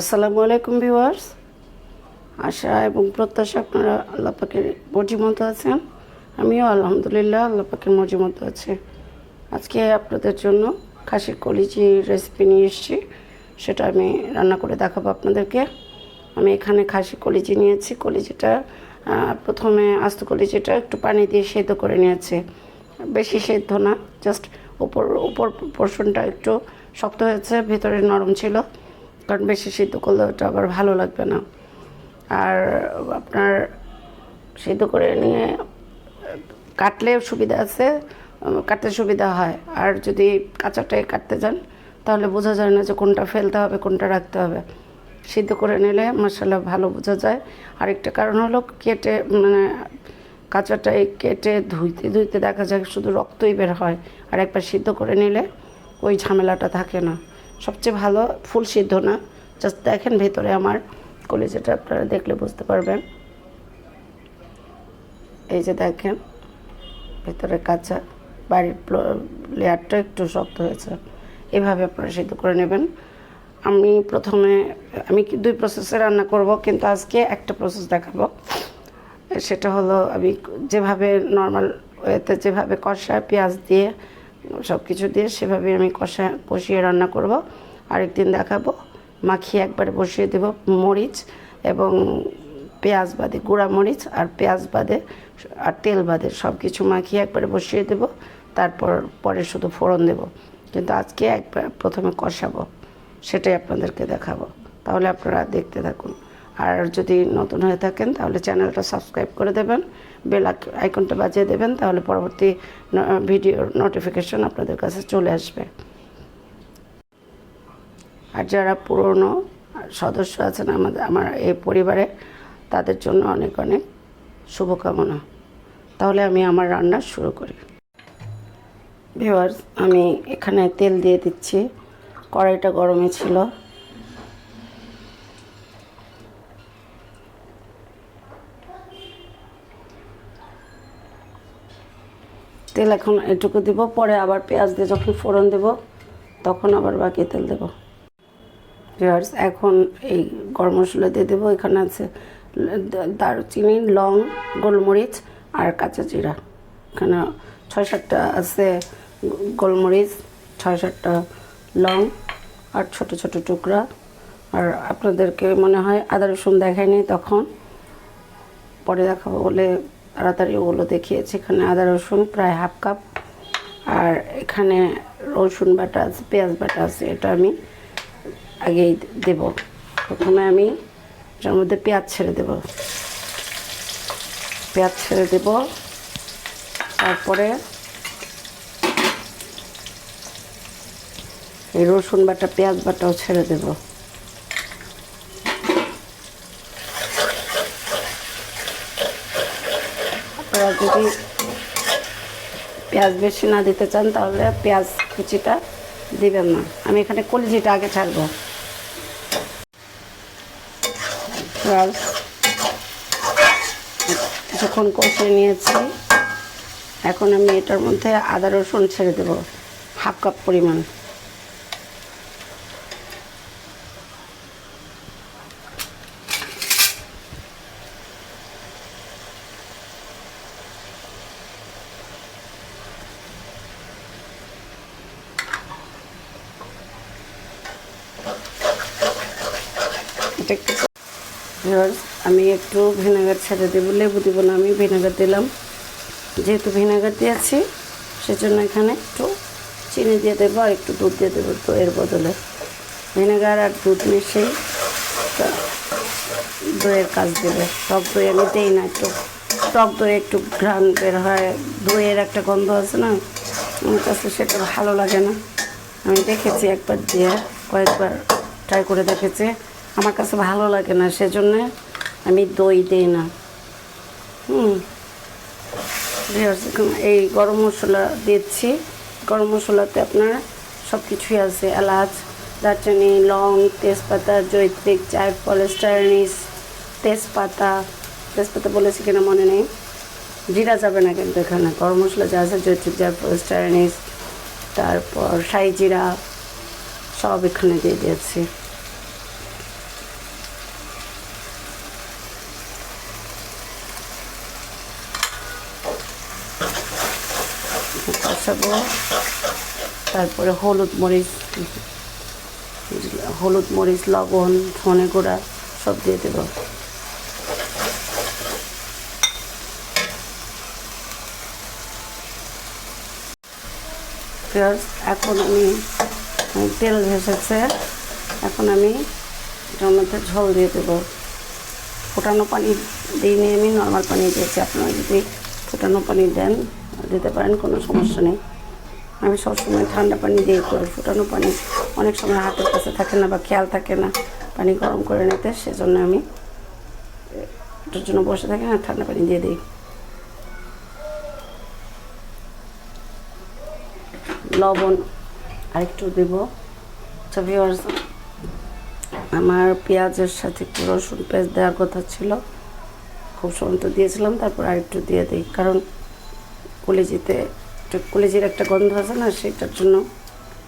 আসসালামু আলাইকুম ভিউয়ার্স, আশা এবং প্রত্যাশা আপনারা আল্লাহ পাকের মর্জিমতো আছেন। আমিও আলহামদুলিল্লাহ আল্লাহ পাকের মর্জিমতো আছি। আজকে আপনাদের জন্য খাসির কলিজি রেসিপি নিয়ে এসেছি, সেটা আমি রান্না করে দেখাবো আপনাদেরকে। আমি এখানে খাসি কলিজি নিয়েছি। কলিজিটা প্রথমে আস্ত কলিজিটা একটু পানি দিয়ে সেদ্ধ করে নিয়েছি। বেশি সেদ্ধ না, জাস্ট উপর পোর্শনটা একটু শক্ত হয়েছে, ভিতরে নরম ছিল, কারণ বেশি সিদ্ধ করলে ওটা আবার ভালো লাগবে না। আর আপনার সিদ্ধ করে নিয়ে কাটলে সুবিধা আছে, কাটতে সুবিধা হয়। আর যদি কাঁচাটাই কাটতে যান তাহলে বোঝা যায় না যে কোনটা ফেলতে হবে কোনটা রাখতে হবে। সিদ্ধ করে নিলে মাশাআল্লাহ ভালো বোঝা যায়। আরেকটা কারণ হলো কেটে কাঁচাটাই কেটে ধুইতে দেখা যায় শুধু রক্তই বের হয়। আর একবার সিদ্ধ করে নিলে ওই ঝামেলাটা থাকে না। সবচেয়ে ভালো ফুল সিদ্ধ না, জাস্ট দেখেন ভেতরে আমার কলিজাটা, আপনারা দেখলে বুঝতে পারবেন। এই যে দেখেন ভেতরে কাঁচা, বাড়ির লেয়ারটা একটু শক্ত হয়েছে। এভাবে আপনারা সিদ্ধ করে নেবেন। আমি দুই প্রসেসে রান্না করব, কিন্তু আজকে একটা প্রসেস দেখাবো। সেটা হলো আমি যেভাবে নর্মাল ওয়েতে যেভাবে কষায় পেঁয়াজ দিয়ে সব কিছু দিয়ে সেভাবে আমি কষিয়ে রান্না করব। আরেকদিন দেখাবো মাখিয়ে একবারে বসিয়ে দেব মরিচ এবং পেঁয়াজ বাদে, গুঁড়া মরিচ আর পেঁয়াজ বাদে আর তেল বাদে সব কিছু মাখিয়ে একবারে বসিয়ে দেব। পরে শুধু ফোড়ন দেব, কিন্তু আজকে একবার প্রথমে কষাবো, সেটাই আপনাদেরকে দেখাবো। তাহলে আপনারা দেখতে থাকুন। আর যদি নতুন হয়ে থাকেন তাহলে চ্যানেলটা সাবস্ক্রাইব করে দেবেন, বেল আইকনটা বাজিয়ে দেবেন, তাহলে পরবর্তী ভিডিওর নোটিফিকেশন আপনাদের কাছে চলে আসবে। আর যারা পুরনো সদস্য আছেন আমার এই পরিবারে, তাদের জন্য অনেক অনেক শুভকামনা। তাহলে আমি আমার রান্না শুরু করি। ভিউয়ার্স, আমি এখানে তেল দিয়ে দিচ্ছি। কড়াইটা গরমে ছিল। তেল এখন এটুকু দিব, পরে আবার পেঁয়াজ দিয়ে যখন ফোড়ন দেব তখন আবার বাকি তেল দেব। ভিউয়ার্স, এখন এই গরম মশলা দিয়ে দেবো। এখানে আছে দারুচিনি, লং, গোলমরিচ আর কাঁচা জিরা। এখানে 6-7টা আছে গোলমরিচ, 6-7টা লং আর ছোট ছোট টুকরা। আর আপনাদেরকে মনে হয় আদা রসুন দেখায়নি, তখন পরে দেখাবো বলে তাড়াতাড়ি ওগুলো দেখিয়েছি। এখানে আদা রসুন প্রায় হাফ কাপ, আর এখানে রসুন বাটা আছে, পেঁয়াজ বাটা আছে, এটা আমি আগেই দেব। প্রথমে আমি এটার মধ্যে পেঁয়াজ ছেড়ে দেব, তারপরে এই রসুন বাটা পেঁয়াজ বাটাও ছেড়ে দেব। আপনারা যদি পেঁয়াজ বেশি না দিতে চান তাহলে পেঁয়াজ কুচিটা দিবেন না। আমি এখানে কলিজিটা আগে ছাড়বো। কিছুক্ষণ কষিয়ে নিয়েছি। এখন আমি এটার মধ্যে আদা রসুন ছেড়ে দেব, হাফ কাপ পরিমাণ। আমি একটু ভিনেগার ছেড়ে দেবো, লেবু দেবো না, আমি ভিনেগার দিলাম। যেহেতু ভিনেগার দিয়েছি সেজন্য এখানে একটু চিনি দিয়ে দেবো আর একটু দুধ দিয়ে দেবো। তো এর বদলে ভিনেগার আর দুধ মিশিয়ে দইয়ের কাজ দেবে। টক দই আমি দিই না, একটু টক দই একটু ঘ্রাণ বের হয়, দইয়ের একটা গন্ধ আছে না, আমার কাছে সেটা ভালো লাগে না। আমি দেখেছি একবার দিয়ে, কয়েকবার ট্রাই করে দেখেছি, আমার কাছে ভালো লাগে না, সেজন্য আমি দই দিই না। এই গরম মশলা দিচ্ছি। গরম মশলাতে আপনার সব কিছুই আছে, এলাচ, দারচিনি, লং, তেজপাতা, জৈত্রিক, জায়ফল, স্টার-অ্যানিস, তেজপাতা বলেছি কিনা মনে নেই। জিরা যাবে না কিন্তু এখানে। গরম মশলা যা আছে জৈত্রিক, জায়ফল, স্টার-অ্যানিস, তারপর শাহি জিরা সব এখানে দিয়ে দিয়েছি। কুচাবো, তারপরে হলুদ মরিচ লবণ ধনে গুঁড়া সব দিয়ে দেব। এখন আমি তেল ভেসেছে, এখন আমি এটার মধ্যে ঝোল দিয়ে দেবো। ফোটানো পানি দিইনি, আমি নর্মাল পানি দিয়েছি। আপনারা যদি ফোটানো পানি দেন দিতে পারেন, কোনো সমস্যা নেই। আমি সবসময় ঠান্ডা পানি দিয়ে করি। ফোটানো পানি অনেক সময় হাতের কাছে থাকে না বা খেয়াল থাকে না পানি গরম করে নিতে, সেজন্য আমি এটার জন্য বসে থাকি না, ঠান্ডা পানি দিয়ে দিই। লবণ আরেকটু দেব। আচ্ছা ভিউয়ার্স, আমার পেঁয়াজের সাথে রসুন পেস্ট দেওয়ার কথা ছিল, খুব সময় তো দিয়েছিলাম, তারপর আরেকটু দিয়ে দিই, কারণ কলিজির একটা গন্ধ আছে না, সেটার জন্য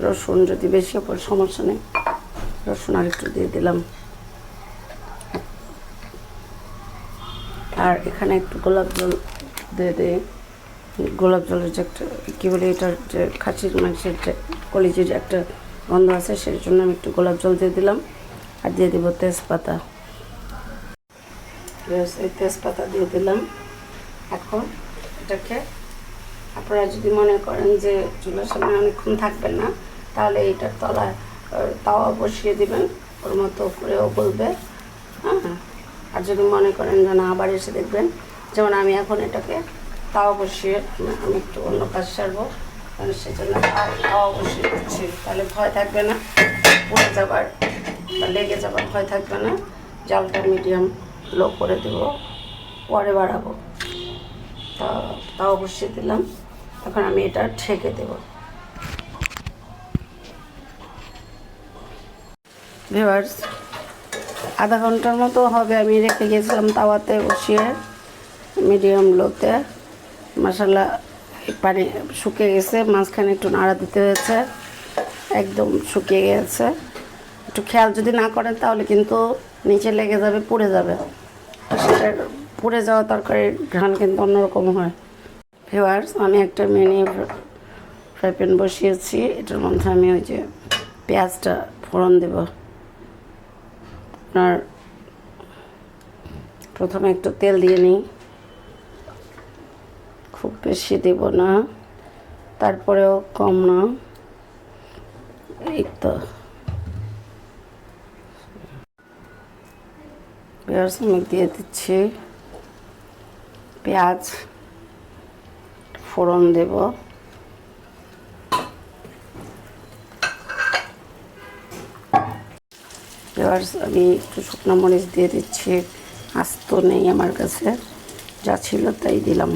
রসুন যদি বেশি পড়ে সমস্যা নেই, রসুন আরেকটু দিয়ে দিলাম। আর এখানে একটু গোলাপ জল দিয়ে দিই। গোলাপ জলের যে একটা কী বলে, এটার যে খাসির মাংসের যে কলিজির একটা গন্ধ আছে, সেই জন্য আমি একটু গোলাপ জল দিয়ে দিলাম। আর দিয়ে দেবো তেজপাতা। এই তেজপাতা দিয়ে দিলাম। এখন এটাকে আপনারা যদি মনে করেন যে চুলার সামনে অনেকক্ষণ থাকবেন না, তাহলে এইটার তলায় তাওয়া বসিয়ে দিবেন, ওর মতো করেও বলবে। হ্যাঁ, আর যদি মনে করেন যে না আবার এসে দেখবেন, যেমন আমি এখন এটাকে তাওয়া বসিয়ে আমি একটু অন্য কাজ সারবো, কারণ সেজন্য তাওয়া বসিয়ে দিচ্ছি, তাহলে ভয় থাকবে না পুড়ে যাবার বা লেগে যাবার ভয় থাকবে না। জালটা মিডিয়াম লো করে দেবো, পরে বাড়াবো। তাওয়া বসিয়ে দিলাম, এখন আমি এটা ঢেকে দেব। ভিউয়ার্স, আধা ঘন্টার মতো হবে আমি রেখে গিয়েছিলাম তাওয়াতে বসিয়ে মিডিয়াম লোতে। মশলা পানি শুকিয়ে গেছে, মাঝখানে একটু নাড়া দিতে হয়েছে, একদম শুকিয়ে গেছে। একটু খেয়াল যদি না করেন তাহলে কিন্তু নিচে লেগে যাবে, পুড়ে যাবে। সেটার পুড়ে যাওয়া তরকারির ঘ্রাণ কিন্তু অন্যরকম হয়। ভিউয়ার্স, আমি একটা মিনি ফ্রাই প্যান বসিয়েছি, এটার মধ্যে আমি ওই যে পেঁয়াজটা ফোড়ন দেব। আপনার প্রথমে একটু তেল দিয়ে নিই, খুব বেশি দেব না, তারপরেও কম না। এই তো পেঁয়াজ আমি দিয়ে দিচ্ছি, পেঁয়াজ ফোড়ন দেব। পেঁয়াজ আমি একটু শুকনো মরিচ দিয়ে দিচ্ছি, আস্ত নেই আমার কাছে, যা ছিল তাই দিলাম।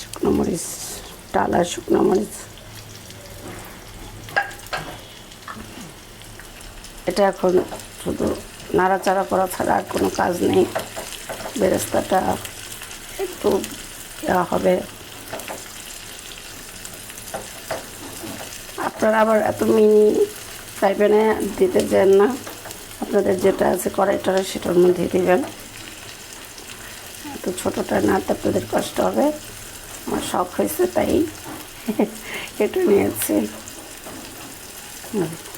শুকনো মরিচ, টালা শুকনো মরিচ। এটা এখন শুধু নাড়াচাড়া করা ছাড়া আর কোনো কাজ নেই। বেরেস্তাটা একটু হবে। আপনারা আবার এত মিনি ফ্রাই প্যানে দিতে চান না, আপনাদের যেটা আছে কড়াইটা সেটার মধ্যে দিবেন। এত ছোটোটা নাড়তে আপনাদের কষ্ট হবে, আমার শখ হয়েছে তাই এটা নিয়েছি।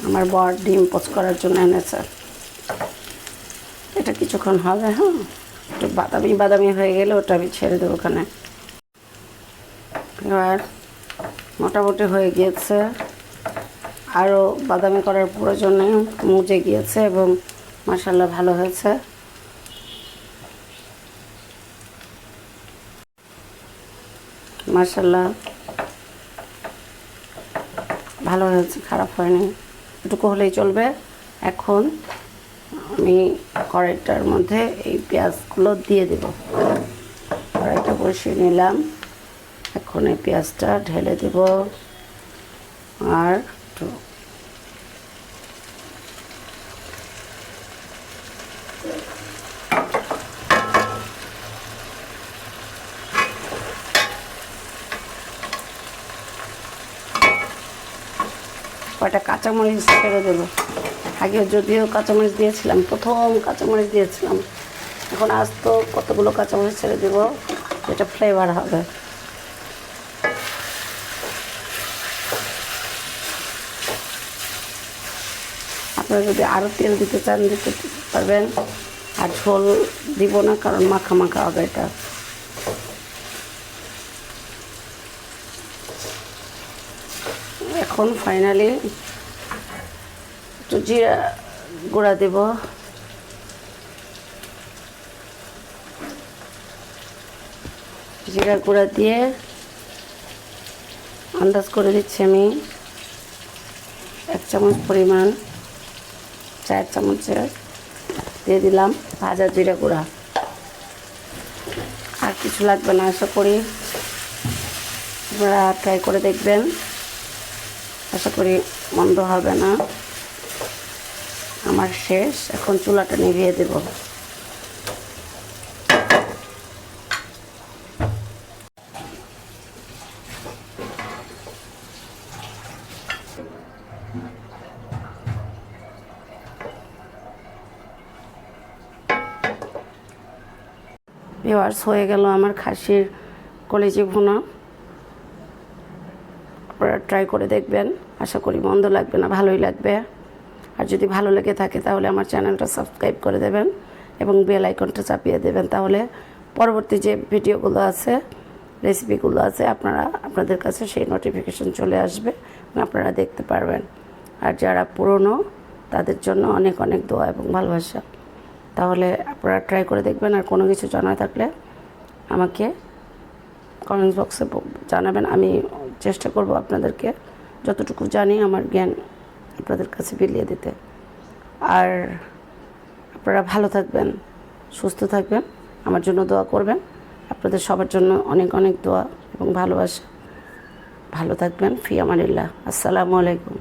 আমার বর ডিম পোচ করার জন্য এনেছে। এটা কিছুক্ষণ হবে, হ্যাঁ, একটু বাদামি বাদামি হয়ে গেলে ওটা আমি ছেড়ে দেবো ওখানে। এবার মোটামুটি হয়ে গিয়েছে, আরও বাদামি করার প্রয়োজনে মুজে গিয়েছে এবং মাশাআল্লাহ ভালো হয়েছে। মাশাআল্লাহ ভালো হয়েছে, খারাপ হয়নি, এটুকু হলেই চলবে। এখন আমি কড়াইটার মধ্যে এই পেঁয়াজগুলো দিয়ে দেব। কড়াইটা বসিয়ে নিলাম, এখন এই পেঁয়াজটা ঢেলে দেব। আর একটু কয়টা কাঁচামরিচ ছেড়ে দেবো। আগে যদিও কাঁচামরিচ দিয়েছিলাম, প্রথম কাঁচামরিচ দিয়েছিলাম, এখন আজ তো কতগুলো কাঁচামরিচ ছেড়ে দেবো, যেটা ফ্লেভার হবে। আপনারা যদি আরও তেল দিতে চান দিতে পারবেন। আর ঝোল দিব না, কারণ মাখা মাখা হবে এটা। এখন ফাইনালি একটু জিরা গুঁড়া দেব। জিরা গুঁড়া দিয়ে আন্দাজ করে দিচ্ছি আমি 1 চামচ পরিমাণ, 4 চামচের দিয়ে দিলাম ভাজা জিরা গুঁড়া। আর কিছু লাগবে না, আশা করি আপনারা ট্রাই করে দেখবেন, আশা করি মন্দ হবে না। আমার শেষ, এখন চুলাটা নিভিয়ে দেব। ভিউয়ার্স, হয়ে গেল আমার খাসির কলিজি ভুনা। আপনারা ট্রাই করে দেখবেন, আশা করি মন্দ লাগবে না, ভালোই লাগবে। আর যদি ভালো লেগে থাকে তাহলে আমার চ্যানেলটা সাবস্ক্রাইব করে দেবেন এবং বেল আইকনটা চাপিয়ে দেবেন, তাহলে পরবর্তী যে ভিডিওগুলো আছে, রেসিপিগুলো আছে, আপনাদের কাছে সেই নোটিফিকেশন চলে আসবে এবং আপনারা দেখতে পারবেন। আর যারা পুরনো তাদের জন্য অনেক অনেক দোয়া এবং ভালোবাসা। তাহলে আপনারা ট্রাই করে দেখবেন। আর কোনো কিছু জানা থাকলে আমাকে কমেন্টস বক্সে জানাবেন। আমি চেষ্টা করব আপনাদেরকে যতটুকু জানি আমার জ্ঞান আপনাদের কাছে বিলিয়ে দিতে। আর আপনারা ভালো থাকবেন, সুস্থ থাকবেন, আমার জন্য দোয়া করবেন। আপনাদের সবার জন্য অনেক অনেক দোয়া এবং ভালোবাসা। ভালো থাকবেন। ফি আমানিল্লাহ। আসসালামু আলাইকুম।